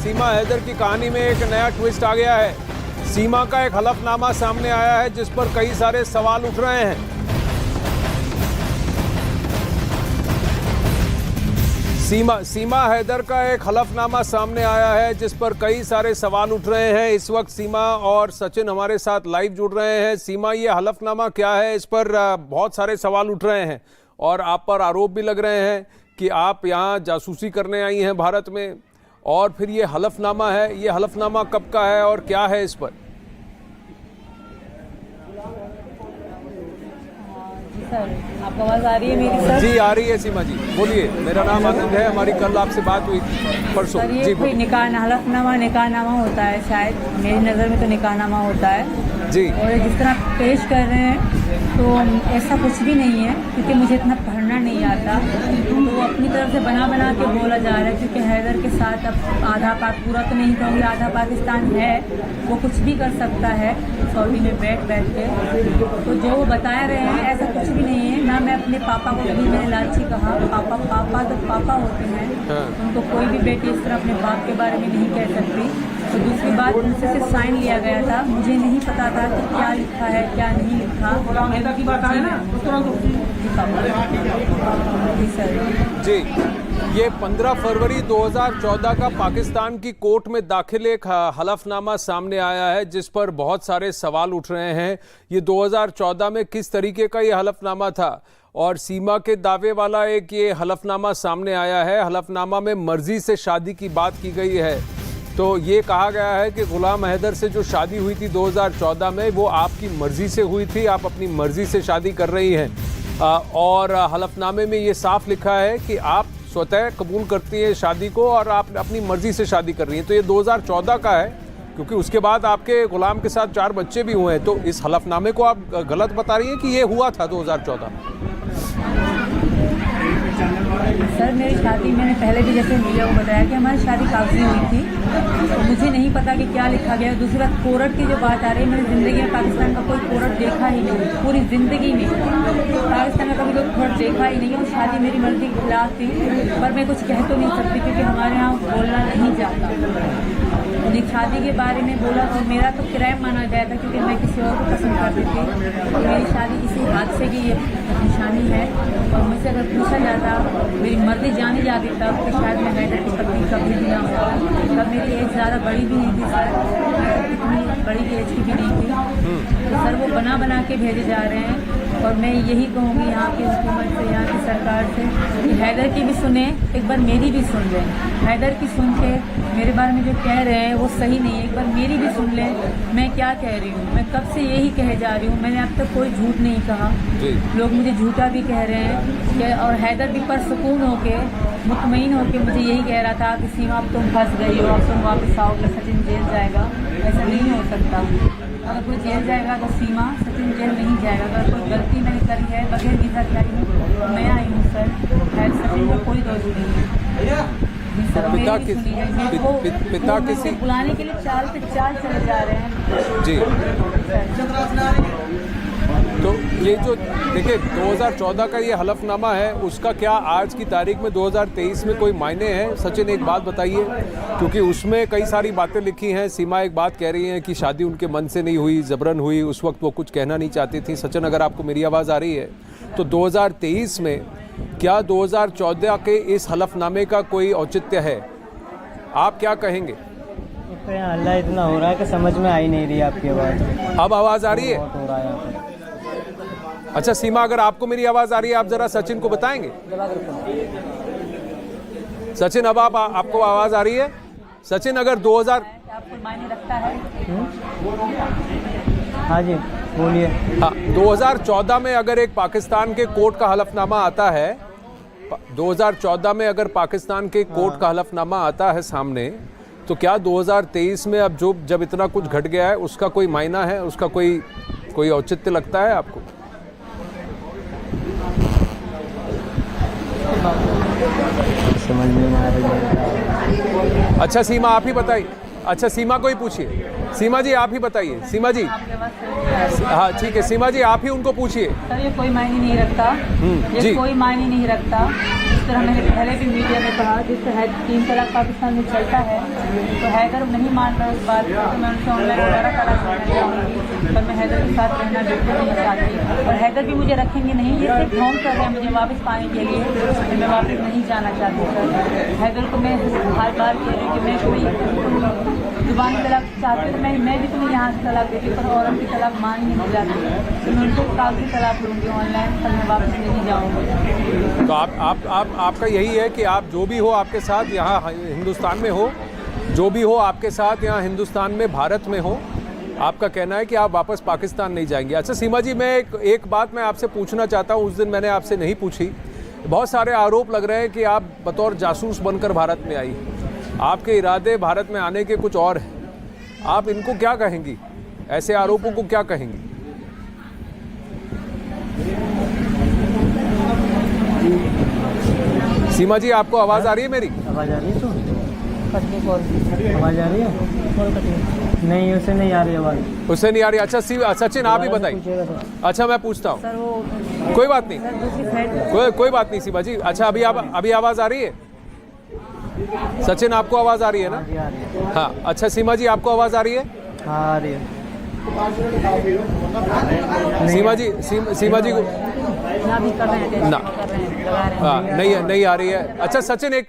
सीमा हैदर की कहानी में एक नया ट्विस्ट आ गया है। सीमा का एक हलफनामा सामने आया है जिस पर कई सारे सवाल उठ रहे हैं। सीमा हैदर का एक हलफनामा सामने आया है जिस पर कई सारे सवाल उठ रहे हैं। इस वक्त सीमा और सचिन हमारे साथ लाइव जुड़ रहे हैं। सीमा, ये हलफनामा क्या है? इस पर बहुत सारे सवाल उठ रहे हैं और आप पर आरोप भी लग रहे हैं कि आप यहाँ जासूसी करने आई हैं भारत में, और फिर ये हलफनामा है। ये हलफनामा कब का है और क्या है इस पर? सर, आपको आवाज आ रही है मेरी? सर जी आ रही है सीमा जी, बोलिए। मेरा नाम आनंद है, हमारी कल आपसे बात हुई थी परसों। सर, ये जी कोई हलफनामा निकाहनामा होता है शायद, मेरी नज़र में तो निकाहनामा होता है जी। और जिस तरह पेश कर रहे हैं तो ऐसा कुछ भी नहीं है, क्योंकि मुझे इतना पढ़ना नहीं आता। तो अपनी तरफ से बना बना के बोला जा रहा है, क्योंकि हैदर के साथ अब आधा पूरा तो नहीं कहूँगी, आधा पाकिस्तान है, वो कुछ भी कर सकता है सऊदी में बैठ के। तो जो वो बता रहे हैं ऐसा कुछ भी नहीं है। ना मैं अपने पापा को कभी मैंने लालची कहा। पापा तो पापा होते हैं, उनको कोई भी बेटी इस तरह अपने बाप के बारे में नहीं कह सकती। तो दूसरी बात, उनसे से साइन लिया गया था, मुझे नहीं पता था कि क्या लिखा है क्या नहीं लिखा। जी सर जी। ये 15 फरवरी 2014 का पाकिस्तान की कोर्ट में दाखिल एक हलफनामा सामने आया है जिस पर बहुत सारे सवाल उठ रहे हैं। ये 2014 में किस तरीके का ये हलफनामा था, और सीमा के दावे वाला एक ये हलफनामा सामने आया है। हलफनामा में मर्जी से शादी की बात की गई है। तो ये कहा गया है कि गुलाम हैदर से जो शादी हुई थी 2014 में, वो आपकी मर्जी से हुई थी, आप अपनी मर्जी से शादी कर रही हैं। और हलफनामे में ये साफ लिखा है कि आप स्वतः कबूल करती हैं शादी को और आप अपनी मर्जी से शादी कर रही हैं। तो ये 2014 का है, क्योंकि उसके बाद आपके गुलाम के साथ 4 बच्चे भी हुए हैं। तो इस हलफनामे को आप गलत बता रही हैं कि ये हुआ था 2014 में? सर, मेरी शादी मैंने पहले भी जैसे मीडिया को बताया कि हमारी शादी कागजी हुई थी। तो मुझे नहीं पता कि क्या लिखा गया। दूसरी बात, कोर्ट की जो बात आ रही है, मैंने ज़िंदगी में पाकिस्तान का कोई कोर्ट देखा ही नहीं, पूरी ज़िंदगी में पाकिस्तान का कभी कोई कोर्ट देखा ही नहीं। और शादी मेरी मर्जी के खिलाफ थी, पर मैं कुछ कह तो नहीं सकती क्योंकि हमारे यहाँ बोलना नहीं जाता। शादी के बारे में बोला तो मेरा तो क्राइम माना गया था, क्योंकि मैं किसी और को पसंद करती थी। तो मेरी शादी किसी हादसे की ये निशानी है। और मुझसे अगर पूछा जाता, मेरी मर्जी जानी जाती तब, तो शायद मैं हैदर की पत्नी कभी भी ना होता। तब मेरी एज ज़्यादा बड़ी भी नहीं थी सर, इतनी बड़ी एज की भी नहीं थी। तो सर, वो बना के भेजे जा रहे हैं। और मैं यही कहूँगी यहाँ की हुकूमत से, यहाँ की सरकार से, कि हैदर की भी सुने, एक बार मेरी भी सुन लें। हैदर की सुन के मेरे बारे में जो कह रहे हैं वो सही नहीं है, एक बार मेरी भी सुन लें। मैं क्या कह रही हूँ, मैं कब से यही कहे जा रही हूँ, मैंने अब तक कोई झूठ नहीं कहा। लोग मुझे झूठा भी कह रहे हैं कि, और हैदर भी परसुकून होके, मुतमईन होके मुझे यही कह रहा था कि सीमा अब तुम फंस गई हो, अब तुम वापस आओगे, सचिन जेल जाएगा। ऐसा नहीं हो सकता। अगर कोई जेल जाएगा तो सीमा, सचिन जेल नहीं जाएगा। अगर कोई गलती मैंने करी है, बगैर वीज़ा के आई हूँ, मैं आई हूँ सर, खैर सचिन का कोई दोष नहीं है। पिता किसी बुलाने के लिए चाल पे चाल चले जा रहे हैं जी। तो ये जो देखिए 2014 का ये हलफनामा है, उसका क्या आज की तारीख में 2023 में कोई मायने हैं? सचिन, एक बात बताइए, क्योंकि उसमें कई सारी बातें लिखी हैं। सीमा एक बात कह रही हैं कि शादी उनके मन से नहीं हुई, जबरन हुई, उस वक्त वो कुछ कहना नहीं चाहती थी। सचिन, अगर आपको मेरी आवाज़ आ रही है तो 2023 में क्या 2014 के इस हलफनामे का कोई औचित्य है? आप क्या कहेंगे? हल्ला इतना हो रहा है कि समझ में आ ही नहीं रही आपकी आवाज़। अब आवाज़ आ रही है? बहुत हो रहा है। अच्छा सीमा, अगर आपको मेरी आवाज़ आ रही है, आप ज़रा सचिन को बताएंगे। सचिन, अब आपको आवाज़ आ रही है? सचिन, अगर 2000 आपको मायने रखता है? हाँ जी बोलिए। हाँ, 2014 में अगर एक पाकिस्तान के कोर्ट का हलफनामा आता है, 2014 में अगर पाकिस्तान के कोर्ट का हलफनामा आता है सामने, तो क्या 2023 में अब जब इतना कुछ घट गया है उसका कोई मायना है, उसका कोई औचित्य लगता है आपको? समझ में आ रही है। अच्छा सीमा, आप ही बताइए। अच्छा सीमा को ही पूछिए। सीमा जी आप ही बताइए, सीमा जी। हाँ ठीक है, सीमा जी आप ही उनको पूछिए। सर ये कोई मायने नहीं रखता, ये जी। कोई मायने नहीं रखता। जिस तरह मैंने पहले भी मीडिया में कहा, जिस तरह 3 तलाक पाकिस्तान में चलता है, तो हैदर नहीं मान रहा इस बात को, तो मैं उनसे ऑनलाइन दोबारा तलाक करना चाहूँगी, पर मैं हैदर के साथ रहना बिल्कुल नहीं चाहती। और हैदर भी मुझे रखेंगे नहीं, ये सिर्फ ढोंग कर रहे हैं मुझे वापस पाने के लिए, तो मैं वापस नहीं जाना चाहती सर। हैदर को मैं हर बार कह रही हूँ कि मैं कोई जुबानी तलाक चाहती हूँ, मैं भी तुम्हें यहाँ से तलाक देती, पर औरत की तलाक मान ही नहीं जाती, तो मैं उनको कागजी तलाक लूँगी ऑनलाइन, पर मैं वापस नहीं जाऊँगी। तो आपका यही है कि आप जो भी हो आपके साथ यहाँ हिंदुस्तान में हो, जो भी हो आपके साथ यहाँ हिंदुस्तान में, भारत में हो, आपका कहना है कि आप वापस पाकिस्तान नहीं जाएंगे। अच्छा सीमा जी, मैं एक बात मैं आपसे पूछना चाहता हूँ, उस दिन मैंने आपसे नहीं पूछी। बहुत सारे आरोप लग रहे हैं कि आप बतौर जासूस बनकर भारत में आई, आपके इरादे भारत में आने के कुछ और हैं, आप इनको क्या कहेंगी, ऐसे आरोपों को क्या कहेंगी? सीमा जी आपको आवाज आ रही है मेरी? आवाज़ आ रही है? आवाज़ आ रही है? नहीं, उसे नहीं आ रही आवाज़। उससे नहीं आ रही। अच्छा सचिन आप ही बताइए। अच्छा मैं पूछता हूँ, सर वो कोई बात नहीं, सर दूसरी साइड कोई बात नहीं सीमा जी। अच्छा अभी आवाज आ रही है? सचिन आपको आवाज आ रही है ना? आ रही है। हाँ अच्छा सीमा जी आपको आवाज आ रही है? हाँ आ रही है। सीमा जी को ना भी कर रहे हैं, ना। कर रहे हैं, लगा रहे हैं। हाँ नहीं आ रही है। अच्छा सचिन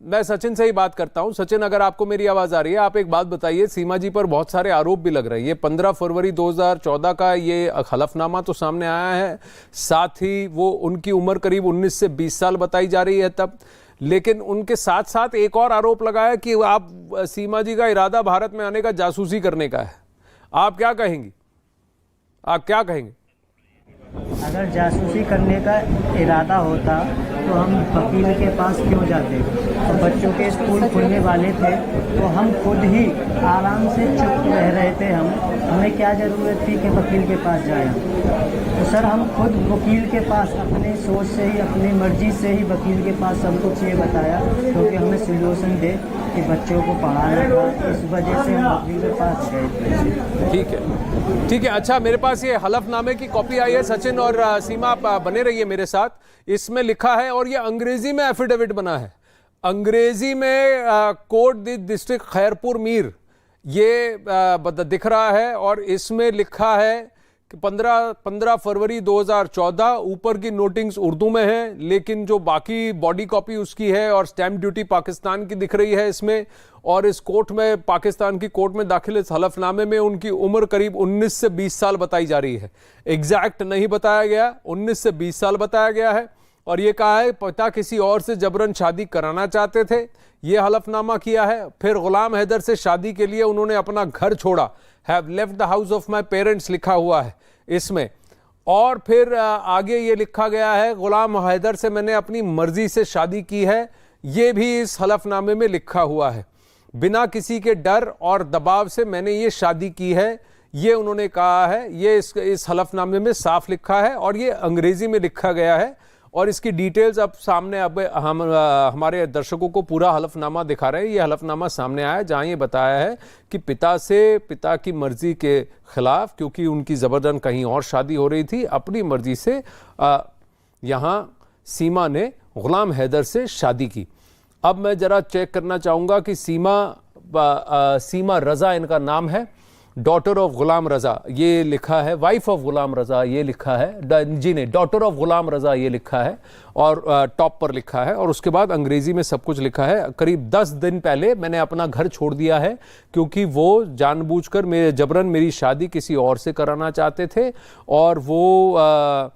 मैं सचिन से ही बात करता हूं। सचिन अगर आपको मेरी आवाज आ रही है, आप एक बात बताइए, सीमा जी पर बहुत सारे आरोप भी लग रहे हैं। ये 15 फरवरी 2014 का ये हलफनामा तो सामने आया है, साथ ही वो उनकी उम्र करीब 19 से 20 साल बताई जा रही है तब, लेकिन उनके साथ साथ एक और आरोप लगाया कि आप सीमा जी का इरादा भारत में आने का जासूसी करने का है। आप क्या कहेंगी? अगर जासूसी करने का इरादा होता तो हम वकील के पास क्यों जाते? तो बच्चों के स्कूल खुलने वाले थे तो हम खुद ही आराम से चुप रह रहे थे। हमें क्या ज़रूरत थी कि वकील के पास जाएं? तो सर हम खुद वकील के पास अपने सोच से ही, अपनी मर्जी से ही वकील के पास सब कुछ ये बताया, क्योंकि हमें सोल्यूशन दे कि बच्चों को पढ़ाना था, इस वजह से हम वकील के पास गए थे। ठीक है। अच्छा मेरे पास ये हलफनामे की कॉपी आई है। सचिन और सीमा आप बने रहिए मेरे साथ। इसमें लिखा है, और ये अंग्रेजी में एफिडेविट बना है, अंग्रेजी में कोर्ट डिस्ट्रिक्ट खैरपुर मीर ये दिख रहा है, और इसमें लिखा है कि 15 फरवरी 2014। ऊपर की नोटिंग्स उर्दू में है, लेकिन जो बाकी बॉडी कॉपी उसकी है और स्टैंप ड्यूटी पाकिस्तान की दिख रही है इसमें। और इस कोर्ट में, पाकिस्तान की कोर्ट में दाखिल इस हलफनामे में उनकी उम्र करीब 19 से 20 साल बताई जा रही है। एग्जैक्ट नहीं बताया गया, 19 से 20 साल बताया गया है। और ये कहा है पिता किसी और से जबरन शादी कराना चाहते थे, ये हलफनामा किया है। फिर गुलाम हैदर से शादी के लिए उन्होंने अपना घर छोड़ा, have left the house of my parents लिखा हुआ है इसमें। और फिर आगे ये लिखा गया है, गुलाम हैदर से मैंने अपनी मर्जी से शादी की है, ये भी इस हलफनामे में लिखा हुआ है। बिना किसी के डर और दबाव से मैंने ये शादी की है, ये उन्होंने कहा है। ये इस हलफनामे में साफ लिखा है, और ये अंग्रेजी में लिखा गया है। और इसकी डिटेल्स अब सामने, अब हम हमारे दर्शकों को पूरा हलफनामा दिखा रहे हैं। ये हलफनामा सामने आया जहां ये बताया है कि पिता की मर्जी के खिलाफ, क्योंकि उनकी जबरदस्ती कहीं और शादी हो रही थी, अपनी मर्जी से यहाँ सीमा ने गुलाम हैदर से शादी की। अब मैं जरा चेक करना चाहूँगा कि सीमा रज़ा इनका नाम है, डॉटर ऑफ गुलाम रज़ा ये लिखा है, वाइफ ऑफ गुलाम रज़ा ये लिखा है, जी नहीं, डॉटर ऑफ गुलाम रज़ा ये लिखा है, और टॉप पर लिखा है। और उसके बाद अंग्रेजी में सब कुछ लिखा है। करीब 10 दिन पहले मैंने अपना घर छोड़ दिया है, क्योंकि वो जानबूझकर जबरन मेरी शादी किसी और से कराना चाहते थे, और वो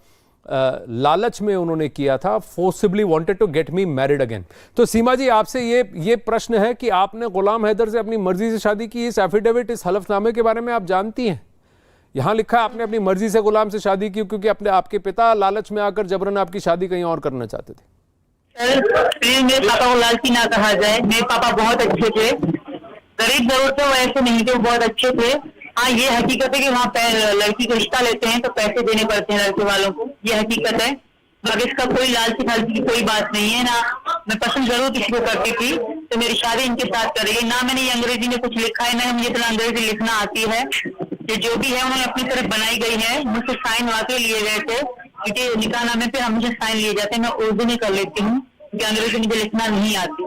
लालच में उन्होंने किया था, forcibly wanted to get me married again. तो सीमा जी आपसे ये प्रश्न है कि आपने गुलाम हैदर से अपनी मर्जी से शादी की, इस एफिडेविट, इस हलफनामे के बारे में आप जानती हैं? यहाँ लिखा है आपने अपनी मर्जी से गुलाम से शादी की, क्योंकि आपके पिता लालच में आकर जबरन आपकी शादी कहीं और करना चाहते थे। सर मेरे पापा को लालची ना कहा जाए, मेरे पापा बहुत अच्छे थे, गरीब जरूर थे, वैसे नहीं थे, बहुत अच्छे थे। हाँ ये हकीकत है कि वहाँ लड़की का रिश्ता लेते हैं तो पैसे देने पड़ते हैं लड़के वालों को, ये हकीकत है। बाकी इसका कोई लालची फालची की कोई बात नहीं है ना, मैं पसंद जरूर किसी को करती थी, तो मेरी शादी इनके साथ करेगी। ना मैंने ये अंग्रेजी में कुछ लिखा है, ना मुझे इतना अंग्रेजी लिखना आती है। ये जो भी है उन्होंने अपनी तरफ बनाई गई है। मुझसे साइन वाकई लिए गए थे, क्योंकि निकाहनामे पे हमेशा साइन लिए जाते हैं। मैं उर्दू में कर लेती हूँ क्योंकि अंग्रेजी मुझे लिखना नहीं आती।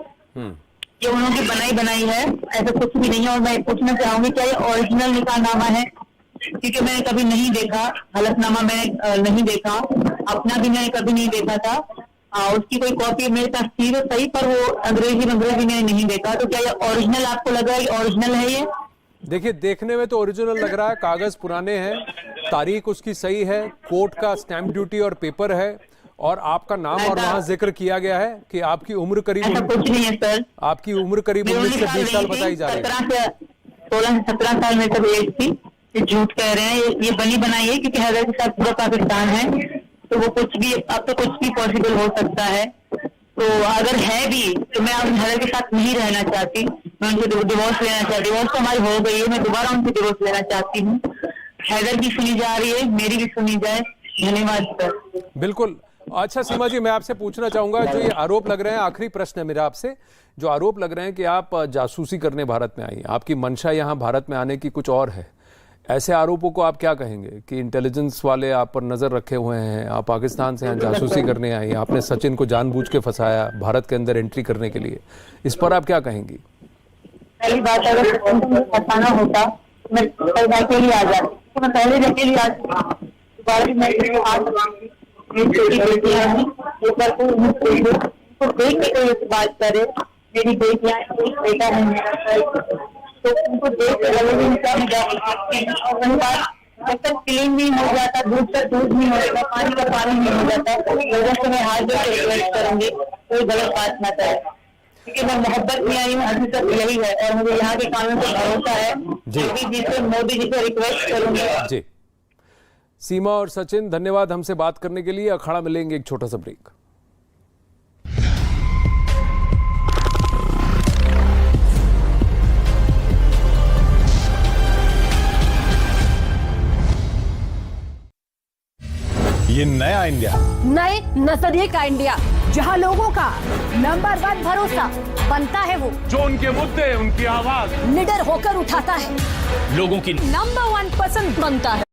ये उन्होंने बनाई है, ऐसा कुछ भी नहीं है। और मैं पूछना चाहूंगी क्या ये ओरिजिनल निकाहनामा है? क्योंकि मैंने कभी नहीं देखा, हलफनामा मैंने नहीं देखा, अपना भी मैंने कभी नहीं देखा था। उसकी कोई कॉपी मेरे पास थी तो सही, पर वो अंग्रेजी मैंने नहीं देखा। तो क्या ये ओरिजिनल आपको लग रहा है? ओरिजिनल है ये? देखिए, देखने में तो ओरिजिनल लग रहा है, कागज पुराने हैं, तारीख उसकी सही है, कोर्ट का स्टैंप ड्यूटी और पेपर है, और आपका नाम और वहाँ जिक्र किया गया है कि आपकी उम्र करीब, ऐसा कुछ नहीं है सर। आपकी उम्र करीब 19 से 20 साल बताई जा रही है। 16 से 17 साल मेरे तब एज थी। ये झूठ कह रहे हैं, ये बनी बनाई है, क्योंकि हैदर के साथ पूरा पाकिस्तान है, तो वो कुछ भी, अब तो कुछ भी पॉसिबल हो सकता है। तो अगर है भी तो मैं हैदर के साथ नहीं रहना चाहती, मैं उनसे डिवोर्स लेना चाहती। डिवोर्स तो हमारी हो गई है, मैं दोबारा उनसे डिवोर्स लेना चाहती हूँ। हैदर की सुनी जा रही है, मेरी भी सुनी जाए। धन्यवाद सर। बिल्कुल। अच्छा सीमा जी, मैं आपसे पूछना चाहूंगा, जो ये आरोप लग रहे हैं, आखिरी प्रश्न है मेरा आपसे, जो आरोप लग रहे हैं कि आप जासूसी करने भारत में आई, आपकी मंशा यहाँ भारत में आने की कुछ और है, ऐसे आरोपों को आप क्या कहेंगे कि इंटेलिजेंस वाले आप पर नजर रखे हुए हैं, आप पाकिस्तान से यहाँ जासूसी करने आई, आपने सचिन को जानबूझ के फंसाया भारत के अंदर एंट्री करने के लिए, इस पर आप क्या कहेंगी? पहली बात, अगर सचिन को फंसाना होता तो मैं अकेली आ जाती, तो मैं पहले अकेली आ जाती। दोबारा भी मैं मेरी छोटी बेटियां हैं, उनको देख के कोई बात करे। मेरी बेटियां, एक बेटा है मेरा, तो उनको देख के लगे उनका और वही बात, जब तक क्लीन नहीं हो जाता, दूध का दूध नहीं हो जाता, पानी का पानी नहीं हो जाता, लोगों से मैं हाथ जोड़ के रिक्वेस्ट करूंगी कोई गलत बात ना करे, क्योंकि मैं मोहब्बत में आई हूँ, अभी तक यही है। और मुझे यहाँ के कानून पर भरोसा है। मोदी जी से रिक्वेस्ट करूंगी जी। सीमा और सचिन, धन्यवाद हमसे बात करने के लिए। अखाड़ा मिलेंगे एक छोटा सा ब्रेक। ये नया इंडिया, नए नजरिए का इंडिया, जहां लोगों का नंबर 1 भरोसा बनता है, वो जो उनके मुद्दे, उनकी आवाज निडर होकर उठाता है, लोगों की नंबर 1 पसंद बनता है।